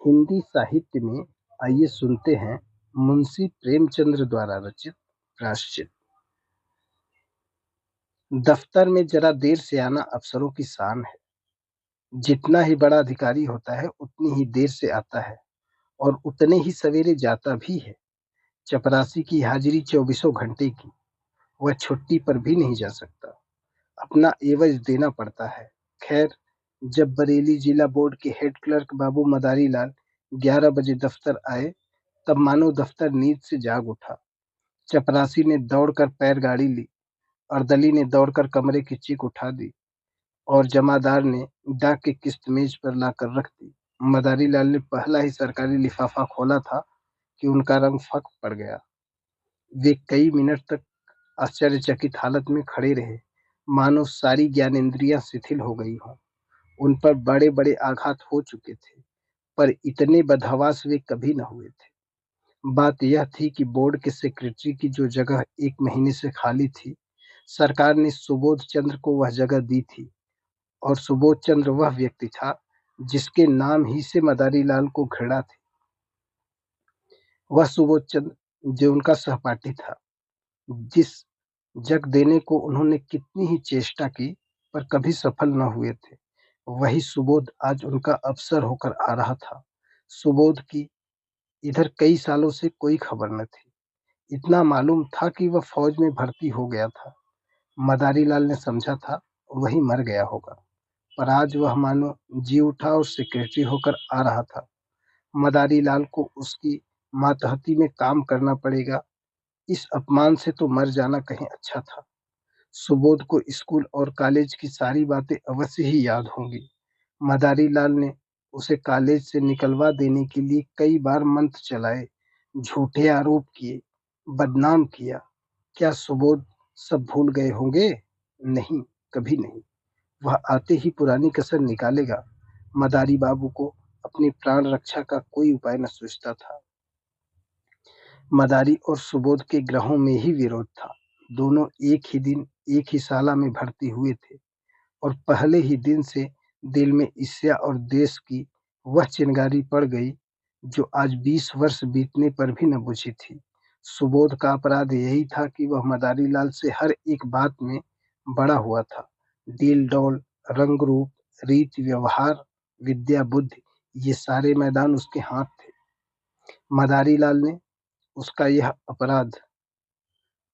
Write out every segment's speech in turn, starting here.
हिंदी साहित्य में आइए सुनते हैं मुंशी प्रेमचंद्र द्वारा रचित प्रायश्चित। दफ्तर में जरा देर से आना अफसरों की शान है। जितना ही बड़ा अधिकारी होता है उतनी ही देर से आता है और उतने ही सवेरे जाता भी है। चपरासी की हाजिरी 24 घंटे की। वह छुट्टी पर भी नहीं जा सकता। अपना एवज देना पड़ता है। खैर, जब बरेली जिला बोर्ड के हेड क्लर्क बाबू मदारी लाल 11 बजे दफ्तर आए, तब मानो दफ्तर नींद से जाग उठा। चपरासी ने दौड़कर पैर गाड़ी ली, अर्दली ने दौड़कर कमरे की चीख उठा दी और जमादार ने डाक की किस्त मेज पर लाकर रख दी। मदारी लाल ने पहला ही सरकारी लिफाफा खोला था कि उनका रंग फक पड़ गया। वे कई मिनट तक आश्चर्यचकित हालत में खड़े रहे, मानो सारी ज्ञानेंद्रियां शिथिल हो गई हों। उन पर बड़े बड़े आघात हो चुके थे, पर इतने बदहवास वे कभी न हुए थे। बात यह थी कि बोर्ड के सेक्रेटरी की जो जगह 1 महीने से खाली थी, सरकार ने सुबोध चंद्र को वह जगह दी थी और सुबोध चंद्र वह व्यक्ति था जिसके नाम ही से मदारी लाल को घृणा थी। वह सुबोध चंद्र जो उनका सहपाठी था, जिस जग देने को उन्होंने कितनी ही चेष्टा की पर कभी सफल न हुए थे, वही सुबोध आज उनका अफसर होकर आ रहा था। सुबोध की इधर कई सालों से कोई खबर न थी। इतना मालूम था कि वह फौज में भर्ती हो गया था। मदारी लाल ने समझा था वही मर गया होगा, पर आज वह मानो जी उठा और सेक्रेटरी होकर आ रहा था। मदारी लाल को उसकी मातहती में काम करना पड़ेगा, इस अपमान से तो मर जाना कहीं अच्छा था। सुबोध को स्कूल और कॉलेज की सारी बातें अवश्य ही याद होंगी। मदारी लाल ने उसे कॉलेज से निकलवा देने के लिए कई बार मंत्र चलाए, झूठे आरोप किए, बदनाम किया। क्या सुबोध सब भूल गए होंगे? नहीं, कभी नहीं। वह आते ही पुरानी कसर निकालेगा। मदारी बाबू को अपनी प्राण रक्षा का कोई उपाय न सूझता था। मदारी और सुबोध के ग्रहों में ही विरोध था। दोनों एक ही दिन एक ही शाला में भर्ती हुए थे और पहले ही दिन से दिल में ईर्ष्या और देश की वह चिंगारी पड़ गई जो आज 20 वर्ष बीतने पर भी न बुझी थी। सुबोध का अपराध यही था कि वह मदारी लाल से हर एक बात में बड़ा हुआ था। डील डौल, रंग रूप, रीति व्यवहार, विद्या बुद्धि, ये सारे मैदान उसके हाथ थे। मदारी लाल ने उसका यह अपराध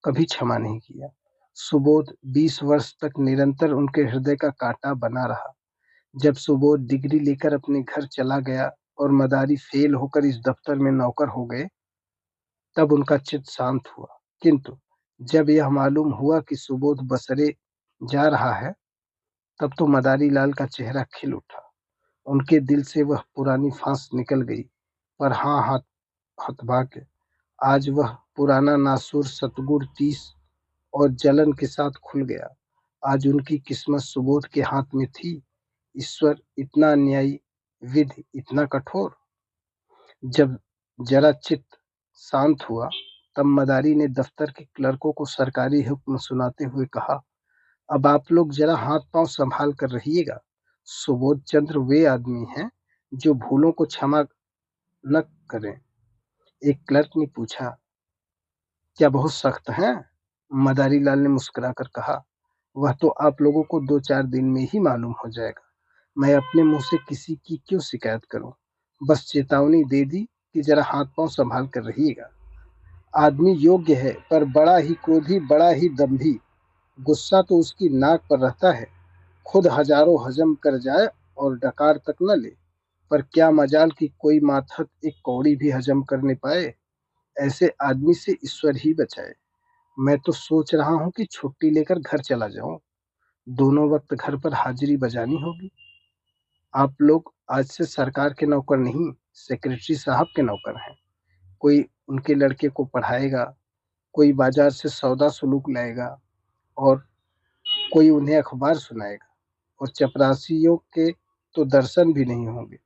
कभी क्षमा नहीं किया। सुबोध 20 वर्ष तक निरंतर उनके हृदय का कांटा बना रहा। जब सुबोध डिग्री लेकर अपने घर चला गया और मदारी फेल होकर इस दफ्तर में नौकर हो गए, तब उनका चित्त शांत हुआ। किंतु जब यह मालूम हुआ कि सुबोध बसरे जा रहा है, तब तो मदारी लाल का चेहरा खिल उठा। उनके दिल से वह पुरानी फांस निकल गई। पर हाँ, हतभाग्य, आज वह पुराना नासूर सतगुण तीस और जलन के साथ खुल गया। आज उनकी किस्मत सुबोध के हाथ में थी। ईश्वर इतना अन्यायी, विधि इतना कठोर। जब जरा चित्त शांत हुआ, तब मदारी ने दफ्तर के क्लर्कों को सरकारी हुक्म सुनाते हुए कहा, अब आप लोग जरा हाथ पांव संभाल कर रहिएगा। सुबोध चंद्र वे आदमी हैं जो भूलों को क्षमा न करें। एक क्लर्क ने पूछा, क्या बहुत सख्त हैं? मदारी लाल ने मुस्कुराकर कहा, वह तो आप लोगों को 2-4 दिन में ही मालूम हो जाएगा। मैं अपने मुंह से किसी की क्यों शिकायत करूं? बस चेतावनी दे दी कि जरा हाथ पांव संभाल कर रहिएगा। आदमी योग्य है, पर बड़ा ही क्रोधी, बड़ा ही दंभी। गुस्सा तो उसकी नाक पर रहता है। खुद हजारों हजम कर जाए और डकार तक न ले, पर क्या मजाल कि कोई माथत एक कौड़ी भी हजम करने पाए। ऐसे आदमी से ईश्वर ही बचाए। मैं तो सोच रहा हूं कि छुट्टी लेकर घर चला जाऊं। दोनों वक्त घर पर हाजिरी बजानी होगी। आप लोग आज से सरकार के नौकर नहीं, सेक्रेटरी साहब के नौकर हैं। कोई उनके लड़के को पढ़ाएगा, कोई बाजार से सौदा सुलूक लाएगा और कोई उन्हें अखबार सुनाएगा, और चपरासियों के तो दर्शन भी नहीं होंगे।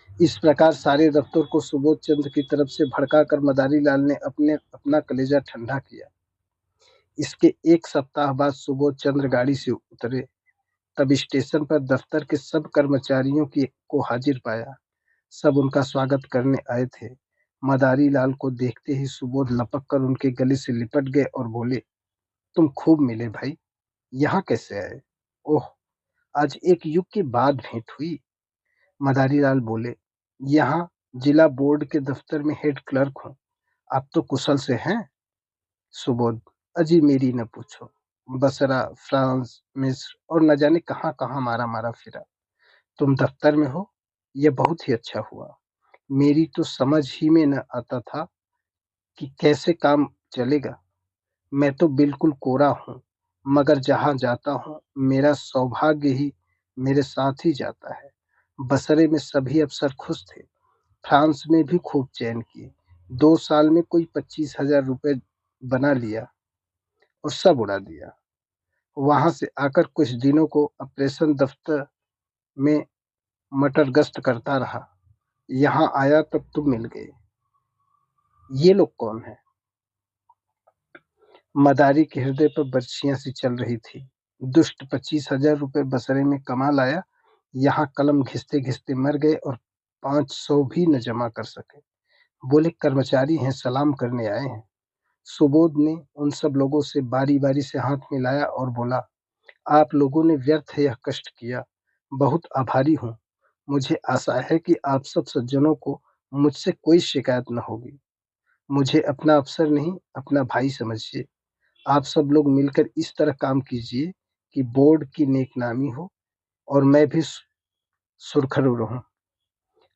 इस प्रकार सारे दफ्तर को सुबोध चंद्र की तरफ से भड़काकर मदारी लाल ने अपना कलेजा ठंडा किया। इसके 1 सप्ताह बाद सुबोध चंद्र गाड़ी से उतरे। तब स्टेशन पर दफ्तर के सब कर्मचारियों को हाजिर पाया। सब उनका स्वागत करने आए थे। मदारी लाल को देखते ही सुबोध लपक कर उनके गले से लिपट गए और बोले, तुम खूब मिले भाई, यहाँ कैसे आए? ओह, आज एक युग के बाद भेंट हुई। मदारी लाल बोले, यहाँ जिला बोर्ड के दफ्तर में हेड क्लर्क हूँ। आप तो कुशल से हैं? सुबोध, अजी मेरी न पूछो। बसरा, फ्रांस, मिस्र और न जाने कहाँ कहाँ मारा मारा फिरा। तुम दफ्तर में हो, यह बहुत ही अच्छा हुआ। मेरी तो समझ ही में न आता था कि कैसे काम चलेगा। मैं तो बिल्कुल कोरा हूँ, मगर जहाँ जाता हूँ मेरा सौभाग्य ही मेरे साथ ही जाता है। बसरे में सभी अफसर खुश थे। फ्रांस में भी खूब चैन किए। 2 साल में कोई 25,000 रुपये बना लिया और सब उड़ा दिया। वहां से आकर कुछ दिनों को ऑपरेशन दफ्तर में मटर गश्त करता रहा। यहाँ आया तब तुम मिल गए। ये लोग कौन है? मदारी के हृदय पर बर्छियां सी चल रही थी। दुष्ट 25,000 रुपये बसरे में कमा लाया, यहाँ कलम घिसते घिसते मर गए और 500 भी न जमा कर सके। बोले, कर्मचारी हैं, सलाम करने आए हैं। सुबोध ने उन सब लोगों से बारी बारी से हाथ मिलाया और बोला, आप लोगों ने व्यर्थ यह कष्ट किया, बहुत आभारी हूँ। मुझे आशा है कि आप सब सज्जनों को मुझसे कोई शिकायत न होगी। मुझे अपना अफसर नहीं, अपना भाई समझिए। आप सब लोग मिलकर इस तरह काम कीजिए कि बोर्ड की नेकनामी हो और मैं भी सुरखरू रहूं।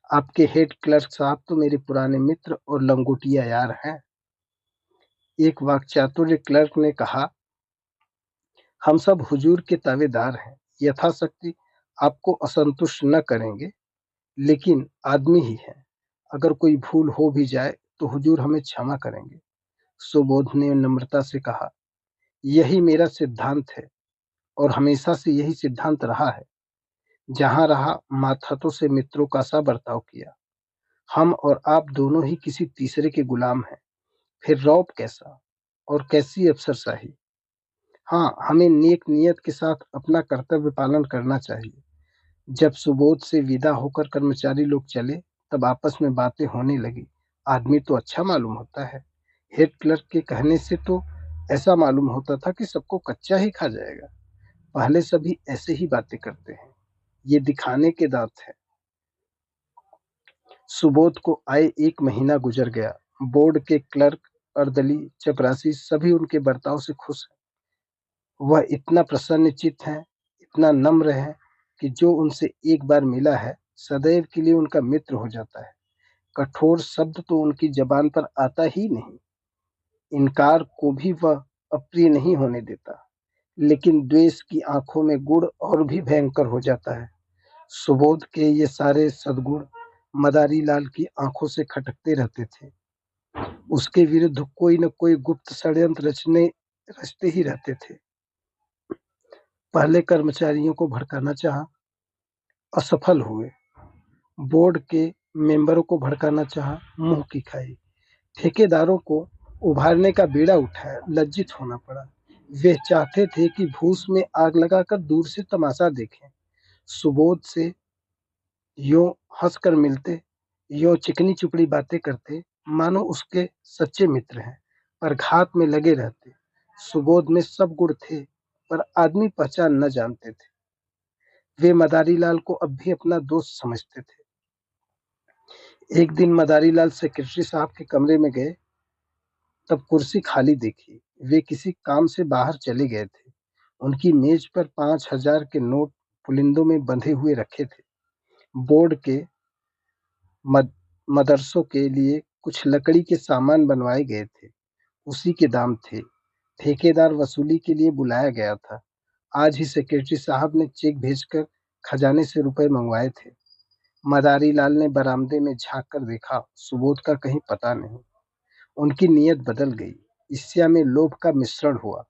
आपके हेड क्लर्क साहब तो मेरे पुराने मित्र और लंगोटिया यार हैं। एक वाक्चातुर्य क्लर्क ने कहा, हम सब हुजूर के ताबेदार हैं, यथाशक्ति आपको असंतुष्ट न करेंगे, लेकिन आदमी ही है। अगर कोई भूल हो भी जाए तो हुजूर हमें क्षमा करेंगे। सुबोध ने नम्रता से कहा, यही मेरा सिद्धांत है और हमेशा से यही सिद्धांत रहा है। जहां रहा मातहतों से मित्रों का सा बर्ताव किया। हम और आप दोनों ही किसी तीसरे के गुलाम हैं। फिर रौब कैसा और कैसी अफसरशाही। हाँ, हमें नेक नियत के साथ अपना कर्तव्य पालन करना चाहिए। जब सुबोध से विदा होकर कर्मचारी लोग चले, तब आपस में बातें होने लगी। आदमी तो अच्छा मालूम होता है। हेड क्लर्क के कहने से तो ऐसा मालूम होता था कि सबको कच्चा ही खा जाएगा। पहले सभी ऐसे ही बातें करते हैं, ये दिखाने के दांत है। सुबोध को आए 1 महीना गुजर गया। बोर्ड के क्लर्क, अर्दली, चपरासी सभी उनके बर्ताव से खुश हैं। वह इतना प्रसन्नचित्त हैं, इतना नम्र है कि जो उनसे एक बार मिला है, सदैव के लिए उनका मित्र हो जाता है। कठोर शब्द तो उनकी जबान पर आता ही नहीं। इनकार को भी वह अप्रिय नहीं होने देता। लेकिन द्वेष की आंखों में गुण और भी भयंकर हो जाता है। सुबोध के ये सारे सद्गुण मदारी लाल की आंखों से खटकते रहते थे। उसके विरुद्ध कोई न कोई गुप्त षड्यंत्र रचते ही रहते थे। पहले कर्मचारियों को भड़काना चाहा, असफल हुए। बोर्ड के मेंबरों को भड़काना चाहा, मुंह की खाई। ठेकेदारों को उभारने का बीड़ा उठाया, लज्जित होना पड़ा। वे चाहते थे कि भूस में आग लगाकर दूर से तमाशा देखें। सुबोध से यूं हंसकर मिलते, यूं चिकनी चुपड़ी बातें करते, मानो उसके सच्चे मित्र हैं, पर घात में लगे रहते। सुबोध में सब गुण थे, पर आदमी पहचान न जानते थे। वे मदारी लाल को अब भी अपना दोस्त समझते थे। एक दिन मदारी लाल सेक्रेटरी साहब के कमरे में गए, तब कुर्सी खाली देखी। वे किसी काम से बाहर चले गए थे। उनकी मेज पर 5,000 के नोट पुलिंदों में बंधे हुए रखे थे। बोर्ड के मदरसों के लिए कुछ लकड़ी के सामान बनवाए गए थे, उसी के दाम थे। ठेकेदार वसूली के लिए बुलाया गया था। आज ही सेक्रेटरी साहब ने चेक भेजकर खजाने से रुपए मंगवाए थे। मदारी लाल ने बरामदे में झांक कर देखा, सुबोध का कहीं पता नहीं। उनकी नीयत बदल गई। ईर्ष्या में लोभ का मिश्रण हुआ।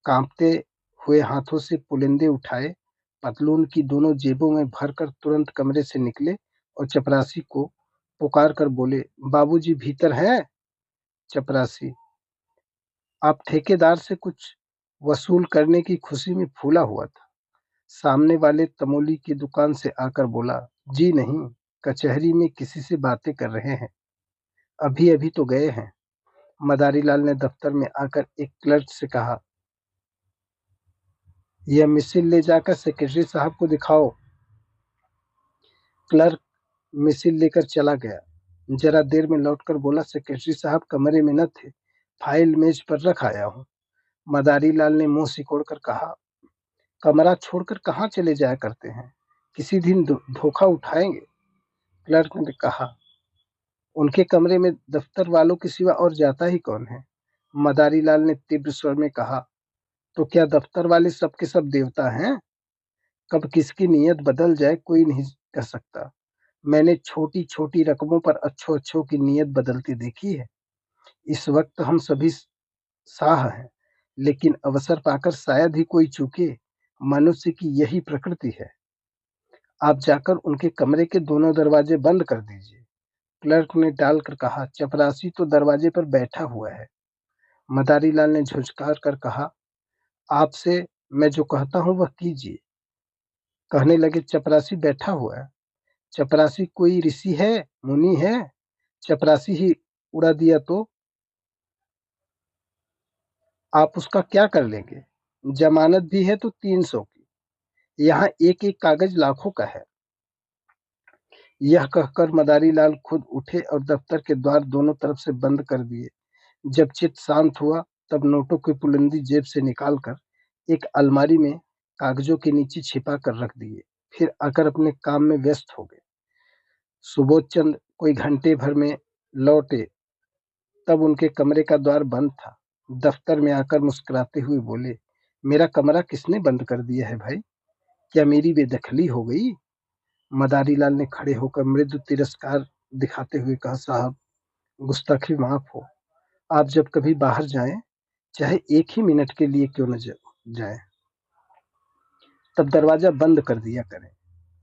कांपते हुए हाथों से पुलिंदे उठाए, पतलून की दोनों जेबों में भरकर तुरंत कमरे से निकले और चपरासी को पुकार कर बोले, बाबूजी भीतर हैं? चपरासी, आप ठेकेदार से कुछ वसूल करने की खुशी में फूला हुआ था। सामने वाले तमोली की दुकान से आकर बोला, जी नहीं, कचहरी में किसी से बातें कर रहे हैं, अभी-अभी तो गए हैं। मदारीलाल ने दफ्तर में आकर एक क्लर्क से कहा, यह मिसिल ले जाकर सेक्रेटरी साहब को दिखाओ। क्लर्क मिसिल लेकर चला गया। जरा देर में लौटकर बोला, सेक्रेटरी साहब कमरे में न थे, फाइल मेज पर रख आया हूँ। मदारीलाल ने मुंह सिकोड़कर कहा, कमरा छोड़कर कहाँ चले जाया करते हैं, किसी दिन धोखा उठाएंगे। क्लर्क ने कहा, उनके कमरे में दफ्तर वालों के सिवा और जाता ही कौन है। मदारीलाल ने तीव्र स्वर में कहा, तो क्या दफ्तर वाले सबके सब देवता हैं? कब किसकी नीयत बदल जाए कोई नहीं कह सकता। मैंने छोटी छोटी रकमों पर अच्छों अच्छों की नीयत बदलती देखी है। इस वक्त हम सभी साह हैं, लेकिन अवसर पाकर शायद ही कोई चूके। मनुष्य की यही प्रकृति है। आप जाकर उनके कमरे के दोनों दरवाजे बंद कर दीजिए। क्लर्क ने टालकर कहा, चपरासी तो दरवाजे पर बैठा हुआ है। मदारीलाल ने झुझकार कर कहा, आपसे मैं जो कहता हूँ वह कीजिए। कहने लगे, चपरासी बैठा हुआ है? चपरासी कोई ऋषि है, मुनि है? चपरासी ही उड़ा दिया तो आप उसका क्या कर लेंगे? जमानत भी है तो 300 की। यहाँ एक एक कागज लाखों का है। यह कहकर मदारीलाल खुद उठे और दफ्तर के द्वार दोनों तरफ से बंद कर दिए। जब चित्त शांत हुआ तब नोटों की पुलिंदी जेब से निकालकर एक अलमारी में कागजों के नीचे छिपा कर रख दिए। फिर आकर अपने काम में व्यस्त हो गए। सुबोध चंद कोई घंटे भर में लौटे तब उनके कमरे का द्वार बंद था। दफ्तर में आकर मुस्कुराते हुए बोले, मेरा कमरा किसने बंद कर दिया है भाई? क्या मेरी बेदखली हो गई? मदारीलाल ने खड़े होकर मृदु तिरस्कार दिखाते हुए कहा, साहब गुस्ताखी माफ हो। आप जब कभी बाहर जाएं, चाहे एक ही मिनट के लिए क्यों न जाएं, तब दरवाजा बंद कर दिया करें।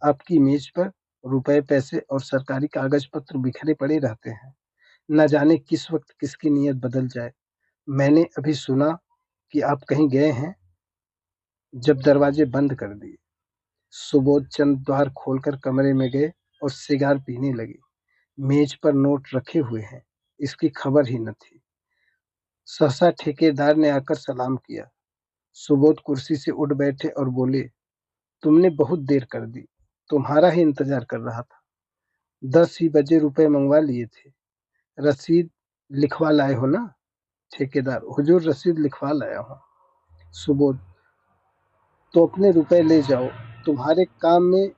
आपकी मेज पर रुपए पैसे और सरकारी कागज पत्र बिखरे पड़े रहते हैं। न जाने किस वक्त किसकी नीयत बदल जाए। मैंने अभी सुना कि आप कहीं गए हैं। जब दरवाजे बंद कर दिए, सुबोध चंद द्वार खोलकर कमरे में गए और सिगार पीने लगे। मेज पर नोट रखे हुए हैं, इसकी खबर ही न थी। सहसा ठेकेदार ने आकर सलाम किया। सुबोध कुर्सी से उठ बैठे और बोले, तुमने बहुत देर कर दी, तुम्हारा ही इंतजार कर रहा था। 10 ही बजे रुपए मंगवा लिए थे। रसीद लिखवा लाए हो ना? ठेकेदार, हुजूर रसीद लिखवा लाया हूँ। सुबोध, तो अपने रुपए ले जाओ। तुम्हारे काम में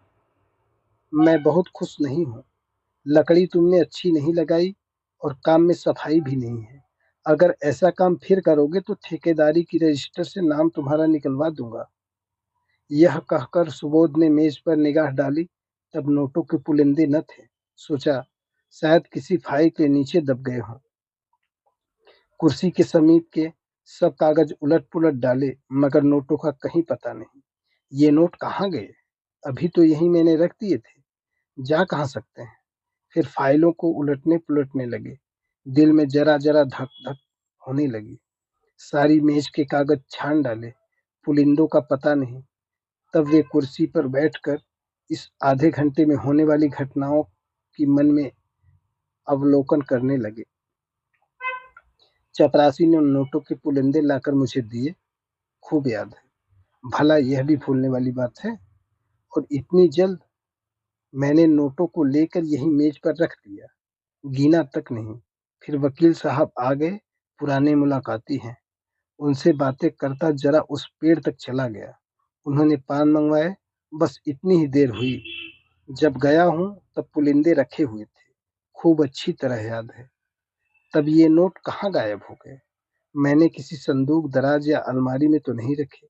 मैं बहुत खुश नहीं हूँ। लकड़ी तुमने अच्छी नहीं लगाई और काम में सफाई भी नहीं है। अगर ऐसा काम फिर करोगे तो ठेकेदारी की रजिस्टर से नाम तुम्हारा निकलवा दूंगा। यह कहकर सुबोध ने मेज पर निगाह डाली, तब नोटों के पुलिंदे न थे। सोचा शायद किसी फाइल के नीचे दब गए हों। कुर्सी के समीप के सब कागज उलट पुलट डाले, मगर नोटों का कहीं पता नहीं। ये नोट कहाँ गए? अभी तो यहीं मैंने रख दिए थे, जा कहाँ सकते हैं? फिर फाइलों को उलटने पुलटने लगे। दिल में जरा जरा धक धक होने लगी। सारी मेज के कागज छान डाले, पुलिंदों का पता नहीं। तब वे कुर्सी पर बैठकर इस आधे घंटे में होने वाली घटनाओं की मन में अवलोकन करने लगे। चपरासी ने उन नोटों के पुलिंदे लाकर मुझे दिए, खूब याद है। भला यह भी भूलने वाली बात है? और इतनी जल्द? मैंने नोटों को लेकर यहीं मेज पर रख दिया, गिना तक नहीं। फिर वकील साहब आ गए, पुराने मुलाकाती हैं। उनसे बातें करता जरा उस पेड़ तक चला गया। उन्होंने पान मंगवाए, बस इतनी ही देर हुई। जब गया हूँ तब पुलिंदे रखे हुए थे, खूब अच्छी तरह याद है। तब ये नोट कहाँ गायब हो गए? मैंने किसी संदूक दराज या अलमारी में तो नहीं रखे।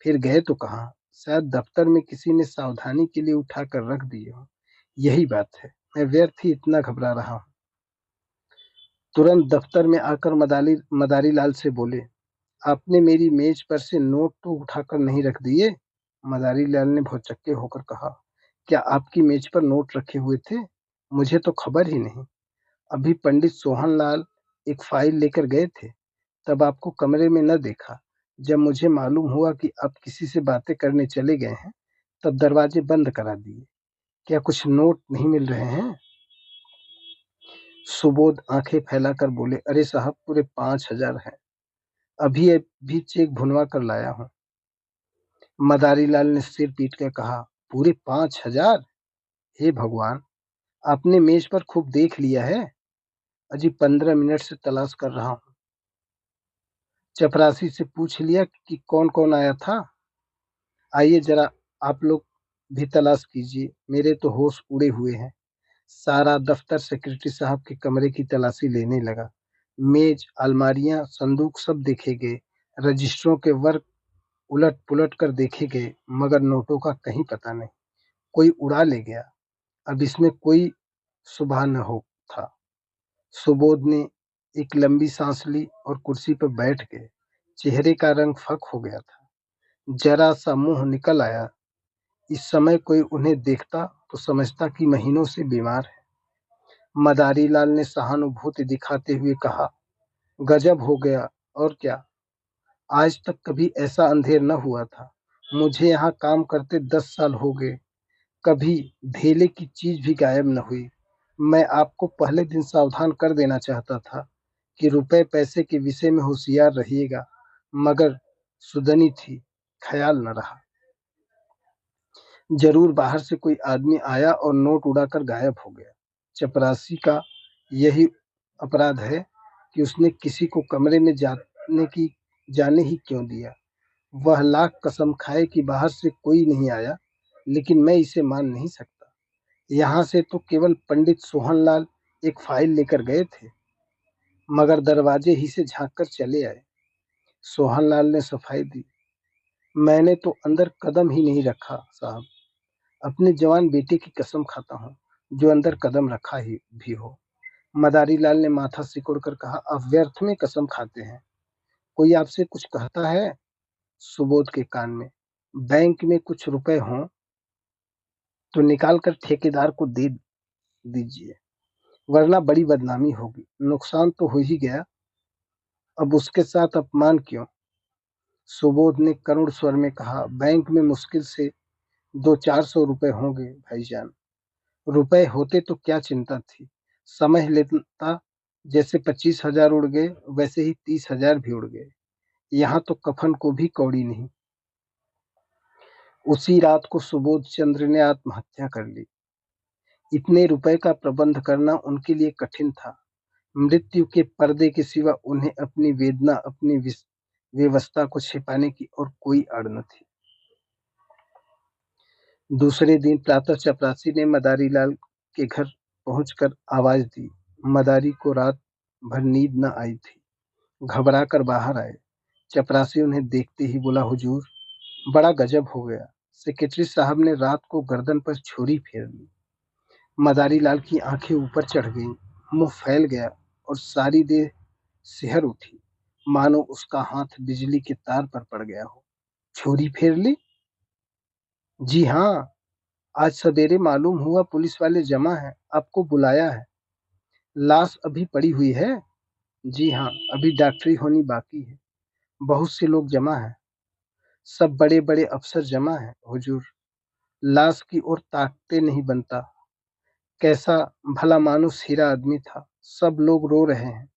फिर गए तो कहाँ? शायद दफ्तर में किसी ने सावधानी के लिए उठा कर रख दिए हो। यही बात है, मैं व्यर्थ ही इतना घबरा रहा हूँ। तुरंत दफ्तर में आकर मदारीलाल से बोले, आपने मेरी मेज पर से नोट तो उठाकर नहीं रख दिए? मदारीलाल ने भौचक्के होकर कहा, क्या आपकी मेज पर नोट रखे हुए थे? मुझे तो खबर ही नहीं। अभी पंडित सोहनलाल एक फाइल लेकर गए थे, तब आपको कमरे में न देखा। जब मुझे मालूम हुआ कि आप किसी से बातें करने चले गए हैं, तब दरवाजे बंद करा दिए। क्या कुछ नोट नहीं मिल रहे हैं? सुबोध आंखें फैलाकर बोले, अरे साहब, पूरे 5,000 हैं। अभी अभी चेक भुनवा कर लाया हूँ। मदारी लाल ने सिर पीट कर कहा, पूरे 5,000? हे भगवान, आपने मेज पर खूब देख लिया है। अजी 15 मिनट से तलाश कर रहा हूँ। चपरासी से पूछ लिया कि कौन कौन आया था? आइए जरा आप लोग भी तलाश कीजिए, मेरे तो होश उड़े हुए हैं। सारा दफ्तर सेक्रेटरी साहब के कमरे की तलाशी लेने लगा। मेज, अलमारियां, संदूक सब देखे गए। रजिस्टरों के वर्क उलट पुलट कर देखे गए, मगर नोटों का कहीं पता नहीं। कोई उड़ा ले गया। अब इसमें कोई सुबह न हो था। सुबोध ने एक लंबी सांस ली और कुर्सी पर बैठ गए। चेहरे का रंग फक हो गया था, जरा सा मुंह निकल आया। इस समय कोई उन्हें देखता तो समझता कि महीनों से बीमार है। मदारी लाल ने सहानुभूति दिखाते हुए कहा, गजब हो गया। और क्या, आज तक कभी ऐसा अंधेर न हुआ था। मुझे यहाँ काम करते 10 साल हो गए, कभी धेले की चीज भी गायब न हुई। मैं आपको पहले दिन सावधान कर देना चाहता था कि रुपए पैसे के विषय में होशियार रहिएगा, मगर सुदनी थी, ख्याल न रहा। जरूर बाहर से कोई आदमी आया और नोट उड़ाकर गायब हो गया। चपरासी का यही अपराध है कि उसने किसी को कमरे में जाने ही क्यों दिया। वह लाख कसम खाए कि बाहर से कोई नहीं आया, लेकिन मैं इसे मान नहीं सकता। यहाँ से तो केवल पंडित सोहनलाल एक फाइल लेकर गए थे, मगर दरवाजे ही से झांक कर चले आए। सोहनलाल ने सफाई दी, मैंने तो अंदर कदम ही नहीं रखा साहब। अपने जवान बेटे की कसम खाता हूँ, जो अंदर कदम रखा ही भी हो। मदारी लाल ने माथा सिकोड़कर कहा, आप व्यर्थ में कसम खाते हैं। कोई आपसे कुछ कहता है? सुबोध के कान में, बैंक में कुछ रुपए हों तो निकाल कर ठेकेदार को दे दीजिए, वरना बड़ी बदनामी होगी। नुकसान तो हो ही गया, अब उसके साथ अपमान क्यों? सुबोध ने करुण स्वर में कहा, बैंक में मुश्किल से 200-400 रुपए होंगे भाईजान। रुपए होते तो क्या चिंता थी, समझ लेता जैसे 25,000 उड़ गए, वैसे ही 30,000 भी उड़ गए। यहाँ तो कफन को भी कौड़ी नहीं। उसी रात को सुबोध चंद्र ने आत्महत्या कर ली। इतने रुपए का प्रबंध करना उनके लिए कठिन था। मृत्यु के पर्दे के सिवा उन्हें अपनी वेदना, अपनी व्यवस्था को छिपाने की और कोई अड़ न थी। दूसरे दिन प्रातः चपरासी ने मदारी लाल के घर पहुंचकर आवाज दी। मदारी को रात भर नींद न आई थी, घबरा कर बाहर आए। चपरासी उन्हें देखते ही बोला, हुजूर, बड़ा गजब हो गया। सेक्रेटरी साहब ने रात को गर्दन पर छुरी फेर ली। मदारी लाल की आंखें ऊपर चढ़ गईं, मुंह फैल गया और सारी देह सिहर उठी, मानो उसका हाथ बिजली के तार पर पड़ गया हो। छुरी फेर ली? जी हाँ, आज सवेरे मालूम हुआ पुलिस वाले जमा हैं, आपको बुलाया है। लाश अभी पड़ी हुई है? जी हाँ, अभी डॉक्टरी होनी बाकी है। बहुत से लोग जमा हैं, सब बड़े बड़े अफसर जमा हैं हुजूर। लाश की ओर ताकते नहीं बनता। कैसा भला मानुस हीरा आदमी था। सब लोग रो रहे हैं।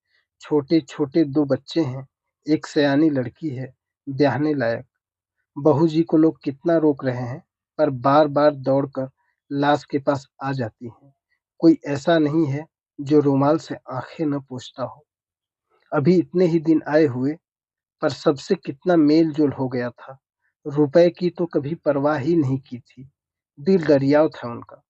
छोटे छोटे 2 बच्चे हैं, एक सयानी लड़की है, ब्याहने लायक। बहू जी को लोग कितना रोक रहे हैं, पर बार बार दौड़कर लाश के पास आ जाती हैं। कोई ऐसा नहीं है जो रुमाल से आंखें न पोंछता हो। अभी इतने ही दिन आए हुए, पर सबसे कितना मेल जोल हो गया था। रुपए की तो कभी परवाह ही नहीं की थी। दिल दरियाव था उनका।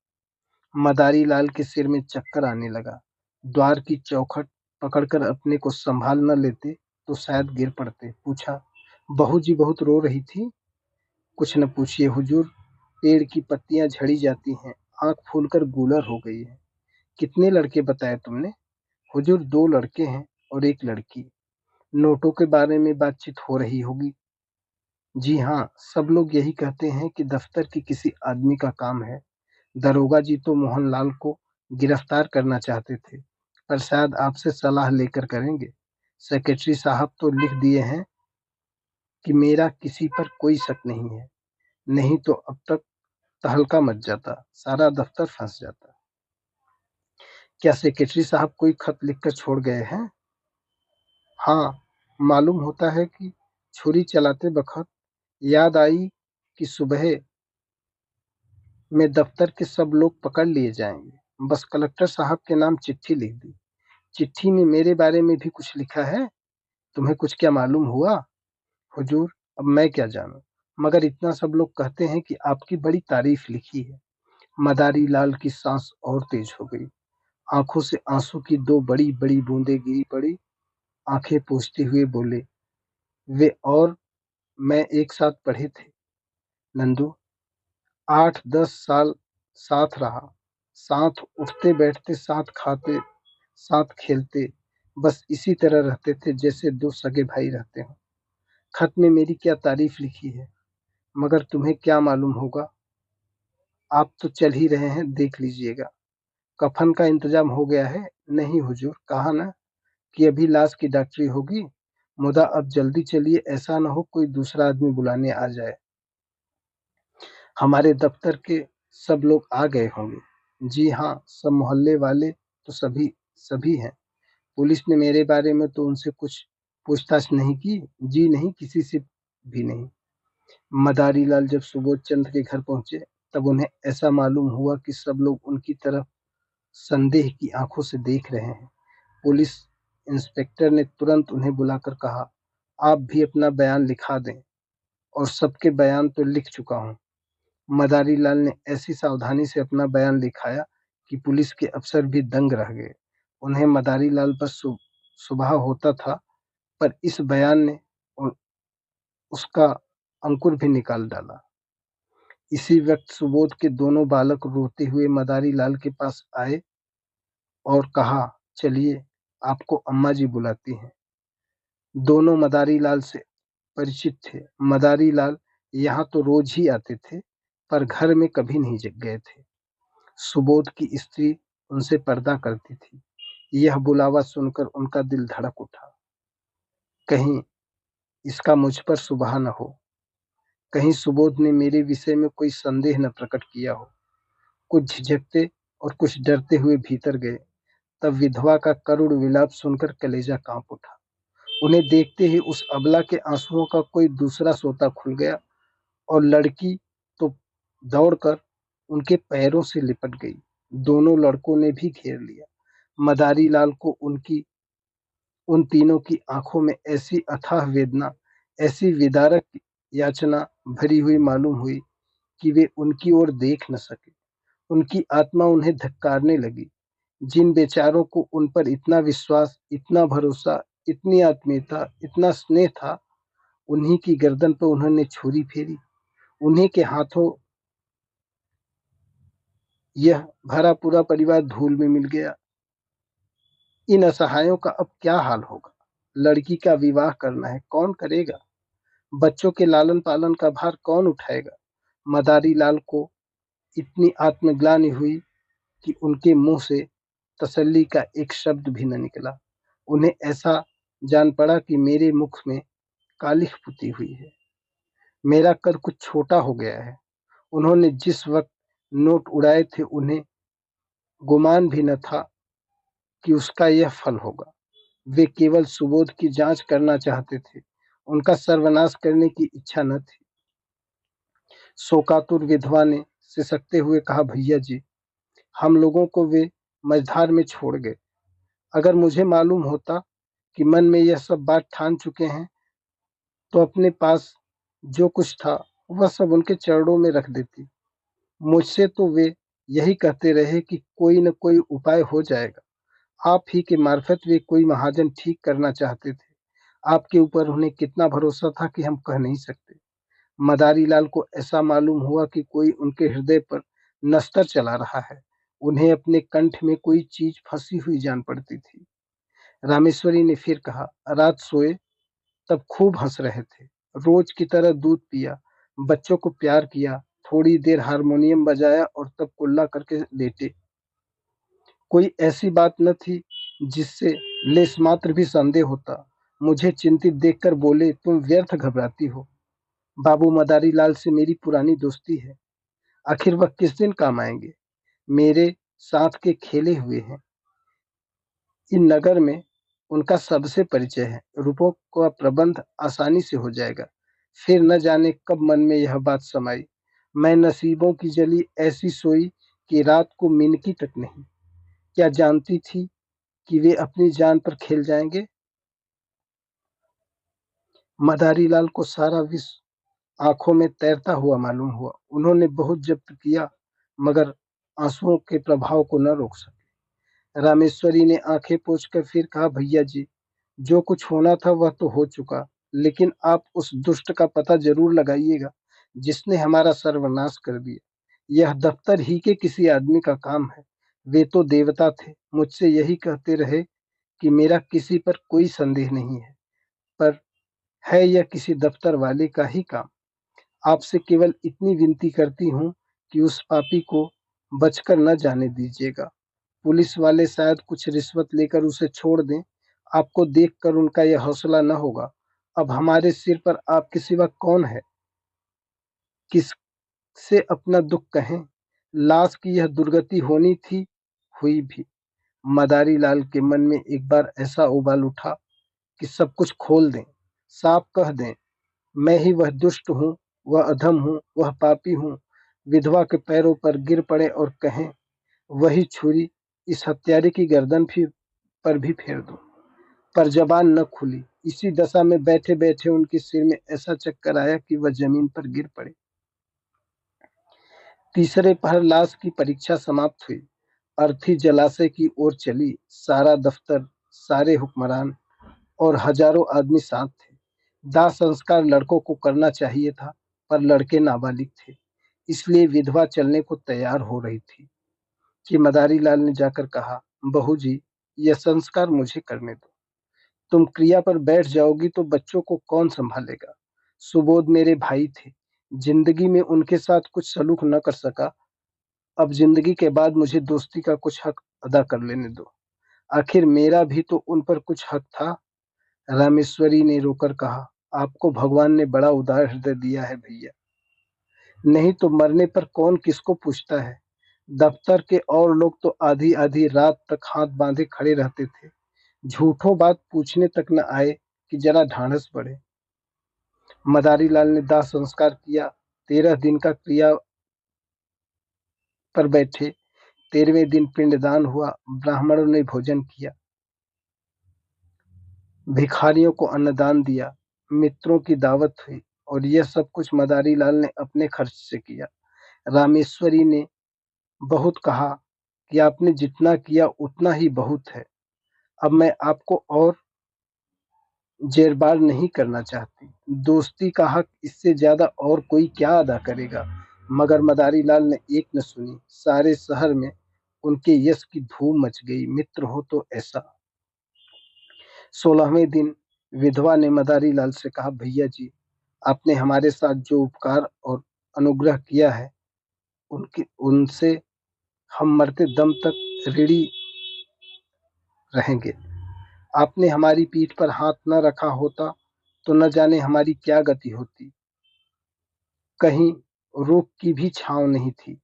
मदारी लाल के सिर में चक्कर आने लगा। द्वार की चौखट पकड़कर अपने को संभाल न लेते तो शायद गिर पड़ते। पूछा, बहू जी बहुत रो रही थी? कुछ न पूछिए हुजूर, पेड़ की पत्तियां झड़ी जाती हैं, आंख फूलकर गूलर हो गई है। कितने लड़के बताए तुमने? हुजूर 2 लड़के हैं और एक लड़की। नोटों के बारे में बातचीत हो रही होगी। जी हाँ, सब लोग यही कहते हैं कि दफ्तर के किसी आदमी का काम है। दरोगा जी तो मोहनलाल को गिरफ्तार करना चाहते थे, पर शायद आपसे सलाह लेकर करेंगे। सेक्रेटरी साहब तो लिख दिए हैं कि मेरा किसी पर कोई शक नहीं है। नहीं तो अब तक तहलका मच जाता, सारा दफ्तर फंस जाता। क्या सेक्रेटरी साहब कोई खत लिखकर छोड़ गए हैं? हाँ, मालूम होता है कि छुरी चलाते बखत याद आई कि सुबह में दफ्तर के सब लोग पकड़ लिए जाएंगे। बस कलेक्टर साहब के नाम चिट्ठी लिख दी। चिट्ठी में मेरे बारे में भी कुछ लिखा है। तुम्हें कुछ क्या मालूम हुआ? हुजूर, अब मैं क्या जानूं, मगर इतना सब लोग कहते हैं कि आपकी बड़ी तारीफ लिखी है। मदारी लाल की सांस और तेज हो गई। आंखों से आंसू की दो बड़ी बड़ी बूंदें गिरी पड़ी। आंखें पोंछते हुए बोले, वे और मैं एक साथ पढ़े थे नंदू। 8-10 साल साथ रहा, साथ उठते बैठते, साथ खाते, साथ खेलते, बस इसी तरह रहते थे जैसे दो सगे भाई रहते हों। खत में मेरी क्या तारीफ लिखी है, मगर तुम्हें क्या मालूम होगा। आप तो चल ही रहे हैं, देख लीजिएगा। कफन का इंतजाम हो गया है? नहीं हुजूर, कहा ना कि अभी लाश की डॉक्टरी होगी। मुदा अब जल्दी चलिए, ऐसा न हो कोई दूसरा आदमी बुलाने आ जाए। हमारे दफ्तर के सब लोग आ गए होंगे। जी हाँ, सब मोहल्ले वाले तो सभी सभी हैं। पुलिस ने मेरे बारे में तो उनसे कुछ पूछताछ नहीं की? जी नहीं, किसी से भी नहीं। मदारी लाल जब सुबोध चंद्र के घर पहुंचे, तब उन्हें ऐसा मालूम हुआ कि सब लोग उनकी तरफ संदेह की आंखों से देख रहे हैं। पुलिस इंस्पेक्टर ने तुरंत उन्हें बुलाकर कहा, आप भी अपना बयान लिखा दें। और सबके बयान तो लिख चुका हूँ। मदारी लाल ने ऐसी सावधानी से अपना बयान लिखाया कि पुलिस के अफसर भी दंग रह गए। उन्हें मदारी लाल पर सुबह होता था, पर इस बयान ने उसका अंकुर भी निकाल डाला। इसी वक्त सुबोध के दोनों बालक रोते हुए मदारी लाल के पास आए और कहा, चलिए, आपको अम्मा जी बुलाती हैं। दोनों मदारी लाल से परिचित थे। मदारी लाल यहाँ तो रोज ही आते थे, पर घर में कभी नहीं गए थे। सुबोध की स्त्री उनसे पर्दा करती थी। यह बुलावा सुनकर उनका दिल धड़क उठा। कहीं इसका मुझ पर सुबह न हो, कहीं सुबोध ने मेरे विषय में कोई संदेह न प्रकट किया हो। कुछ झिझकते और कुछ डरते हुए भीतर गए। तब विधवा का करुण विलाप सुनकर कलेजा कांप उठा। उन्हें देखते ही उस अबला के आंसुओं का कोई दूसरा सोता खुल गया और लड़की तो दौड़कर उनके पैरों से लिपट गई। दोनों लड़कों ने भी घेर लिया। मदारी लाल को उन तीनों की आंखों में ऐसी अथाह वेदना, ऐसी विदारक याचना भरी हुई मालूम हुई कि वे उनकी ओर देख न सके। उनकी आत्मा उन्हें धिक्कारने लगी। जिन बेचारों को उन पर इतना विश्वास, इतना भरोसा, इतनी आत्मीयता, इतना स्नेह था, उन्हीं की गर्दन पर उन्होंने छुरी फेरी। उन्हीं के हाथों यह भरा पूरा परिवार धूल में मिल गया। इन असहायों का अब क्या हाल होगा? लड़की का विवाह करना है, कौन करेगा? बच्चों के लालन पालन का भार कौन उठाएगा? मदारी लाल को इतनी आत्मग्लानि हुई कि उनके मुंह से तसल्ली का एक शब्द भी न निकला। उन्हें ऐसा जान पड़ा कि मेरे मुख में कालिख पुती हुई है। मेरा कद कुछ छोटा हो गया है। उन्होंने जिस वक्त नोट उड़ाए थे, उन्हें गुमान भी न था कि उसका यह फल होगा। वे केवल सुबोध की जांच करना चाहते थे, उनका सर्वनाश करने की इच्छा न थी। शोकातुर विधवा ने सिसकते हुए कहा, भैया जी, हम लोगों को वे मझधार में छोड़ गए। अगर मुझे मालूम होता कि मन में यह सब बात ठान चुके हैं, तो अपने पास जो कुछ था वह सब उनके चरणों में रख देती। मुझसे तो वे यही कहते रहे कि कोई न कोई उपाय हो जाएगा। आप ही के मार्फत वे कोई महाजन ठीक करना चाहते थे। आपके ऊपर उन्हें कितना भरोसा था कि हम कह नहीं सकते। मदारी लाल को ऐसा मालूम हुआ कि कोई उनके हृदय पर नस्तर चला रहा है। उन्हें अपने कंठ में कोई चीज फंसी हुई जान पड़ती थी। रामेश्वरी ने फिर कहा, रात सोए तब खूब हंस रहे थे, रोज की तरह दूध पिया, बच्चों को प्यार किया, थोड़ी देर हारमोनियम बजाया और तब कुल्ला करके लेटे। कोई ऐसी बात न थी जिससे लेस मात्र भी संदेह होता। मुझे चिंतित देखकर बोले, तुम व्यर्थ घबराती हो। बाबू मदारी लाल से मेरी पुरानी दोस्ती है। आखिर वह किस दिन काम आएंगे? मेरे साथ के खेले हुए हैं। इन नगर में उनका सबसे परिचय है। रुपयों का प्रबंध आसानी से हो जाएगा। फिर न जाने कब मन में यह बात समाई। मैं नसीबों की जली ऐसी सोई कि रात को मिनकी तक नहीं। क्या जानती थी कि वे अपनी जान पर खेल जाएंगे? मदारी लाल को सारा विश्व आंखों में तैरता हुआ मालूम हुआ। उन्होंने बहुत जब्त किया, मगर आंसुओं के प्रभाव को न रोक सके। रामेश्वरी ने आंखें पोंछकर फिर कहा, भैया जी, जो कुछ होना था वह तो हो चुका, लेकिन आप उस दुष्ट का पता जरूर लगाइएगा जिसने हमारा सर्वनाश कर दिया। यह दफ्तर ही के किसी आदमी का काम है। वे तो देवता थे, मुझसे यही कहते रहे कि मेरा किसी पर कोई संदेह नहीं है, पर है यह किसी दफ्तर वाले का ही काम। आपसे केवल इतनी विनती करती हूँ कि उस पापी को बचकर न जाने दीजिएगा। पुलिस वाले शायद कुछ रिश्वत लेकर उसे छोड़ दें। आपको देखकर उनका यह हौसला न होगा। अब हमारे सिर पर आपके सिवा कौन है? किससे अपना दुख कहें? लाश की यह दुर्गति होनी थी, हुई भी। मदारी लाल के मन में एक बार ऐसा उबाल उठा कि सब कुछ खोल दें, साफ कह दें, मैं ही वह दुष्ट हूँ, वह अधम हूँ, वह पापी हूँ। विधवा के पैरों पर गिर पड़े और कहें, वही छुरी इस हत्यारे की गर्दन पर भी फेर दो। पर जबान न खुली। इसी दशा में बैठे बैठे उनके सिर में ऐसा चक्कर आया कि वह जमीन पर गिर पड़े। तीसरे पहर लाश की परीक्षा समाप्त हुई। अर्थी जलाशय की ओर चली। सारा दफ्तर, सारे हुक्मरान और हजारों आदमी साथ थे। दाह संस्कार लड़कों को करना चाहिए था, पर लड़के नाबालिग थे, इसलिए विधवा चलने को तैयार हो रही थी कि मदारी लाल ने जाकर कहा, बहू जी, यह संस्कार मुझे करने दो। तुम क्रिया पर बैठ जाओगी तो बच्चों को कौन संभालेगा? सुबोध मेरे भाई थे। जिंदगी में उनके साथ कुछ सलूक न कर सका। अब जिंदगी के बाद मुझे दोस्ती का कुछ हक अदा कर लेने दो। आखिर मेरा भी तो उन पर कुछ हक था। रामेश्वरी ने रोकर कहा, आपको भगवान ने बड़ा उदार हृदय दिया है भैया। नहीं तो मरने पर कौन किसको पूछता है। दफ्तर के और लोग तो आधी आधी रात तक हाथ बांधे खड़े रहते थे। झूठों बात पूछने तक न आए कि जरा ढांढस बढ़े। मदारी लाल ने दाह संस्कार किया। 13 दिन का क्रिया पर बैठे। 13वें दिन पिंडदान हुआ। ब्राह्मणों ने भोजन किया, भिखारियों को अन्नदान दिया, मित्रों की दावत हुई, और यह सब कुछ मदारी लाल ने अपने खर्च से किया। रामेश्वरी ने बहुत कहा कि आपने जितना किया उतना ही बहुत है। अब मैं आपको और जेरबार नहीं करना चाहती। दोस्ती का हक इससे ज्यादा और कोई क्या अदा करेगा? मगर मदारी लाल ने एक न सुनी। सारे शहर में उनके यश की धूम मच गई। मित्र हो तो ऐसा। 16वें दिन विधवा ने मदारी लाल से कहा, भैया जी, आपने हमारे साथ जो उपकार और अनुग्रह किया है, उनके उनसे हम मरते दम तक ऋणी रहेंगे। आपने हमारी पीठ पर हाथ न रखा होता तो न जाने हमारी क्या गति होती। कहीं रोग की भी छांव नहीं थी।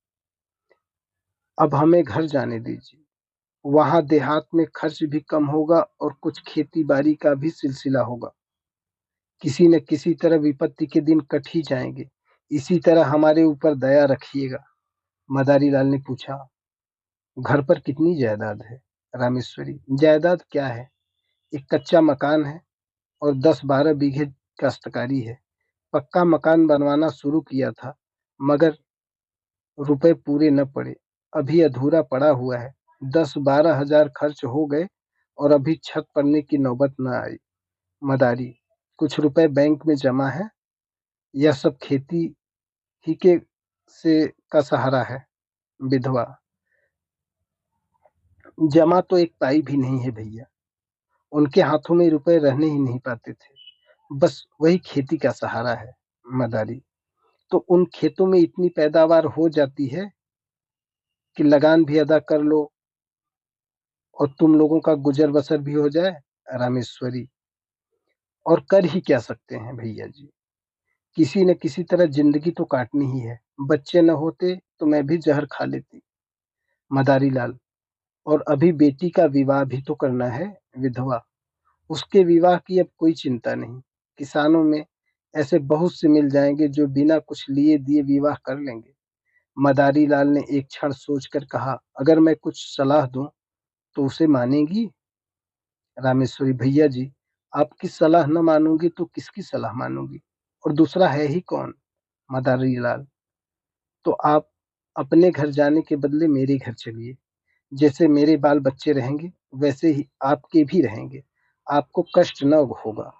अब हमें घर जाने दीजिए। वहां देहात में खर्च भी कम होगा और कुछ खेती बाड़ी का भी सिलसिला होगा। किसी न किसी तरह विपत्ति के दिन कट ही जाएंगे। इसी तरह हमारे ऊपर दया रखिएगा। मदारी लाल ने पूछा, घर पर कितनी जायदाद है? रामेश्वरी, जायदाद क्या है, एक कच्चा मकान है और 10-12 बीघे काश्तकारी है। पक्का मकान बनवाना शुरू किया था, मगर रुपए पूरे न पड़े। अभी अधूरा पड़ा हुआ है। 10-12 हजार खर्च हो गए और अभी छत पड़ने की नौबत न आई। मदारी, कुछ रुपए बैंक में जमा है। यह सब खेती ही के से का सहारा है। विधवा, जमा तो एक पाई भी नहीं है भैया। उनके हाथों में रुपए रहने ही नहीं पाते थे। बस वही खेती का सहारा है। मदारी, तो उन खेतों में इतनी पैदावार हो जाती है कि लगान भी अदा कर लो और तुम लोगों का गुजर बसर भी हो जाए। रामेश्वरी, और कर ही क्या सकते हैं भैया जी, किसी न किसी तरह जिंदगी तो काटनी ही है। बच्चे न होते तो मैं भी जहर खा लेती। मदारीलाल, और अभी बेटी का विवाह भी तो करना है। विधवा, उसके विवाह की अब कोई चिंता नहीं। किसानों में ऐसे बहुत से मिल जाएंगे जो बिना कुछ लिए दिए विवाह कर लेंगे। मदारीलाल ने एक क्षण सोचकर कहा, अगर मैं कुछ सलाह दूं तो उसे मानेंगी? रामेश्वरी, भैया जी, आपकी सलाह न मानूंगी तो किसकी सलाह मानूंगी, और दूसरा है ही कौन? मदारीलाल, तो आप अपने घर जाने के बदले मेरे घर चलिए। जैसे मेरे बाल बच्चे रहेंगे वैसे ही आपके भी रहेंगे। आपको कष्ट न होगा।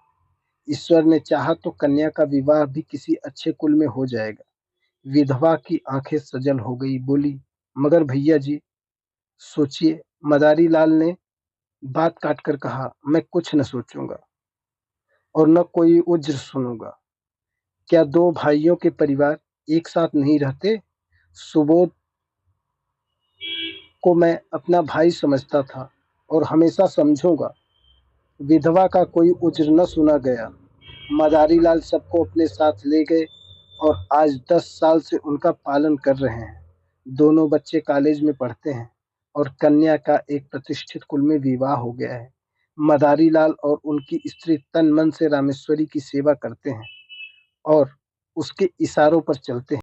ईश्वर ने चाहा तो कन्या का विवाह भी किसी अच्छे कुल में हो जाएगा। विधवा की आंखें सजल हो गई, बोली, मगर भैया जी सोचिए। मदारीलाल ने बात काटकर कहा, मैं कुछ न सोचूंगा और न कोई उज्र सुनूंगा। क्या दो भाइयों के परिवार एक साथ नहीं रहते? सुबोध को मैं अपना भाई समझता था और हमेशा समझूंगा। विधवा का कोई उज्र न सुना गया। मदारीलाल सबको अपने साथ ले गए और आज 10 साल से उनका पालन कर रहे हैं। दोनों बच्चे कॉलेज में पढ़ते हैं और कन्या का एक प्रतिष्ठित कुल में विवाह हो गया है। मदारीलाल और उनकी स्त्री तन मन से रामेश्वरी की सेवा करते हैं और उसके इशारों पर चलते हैं।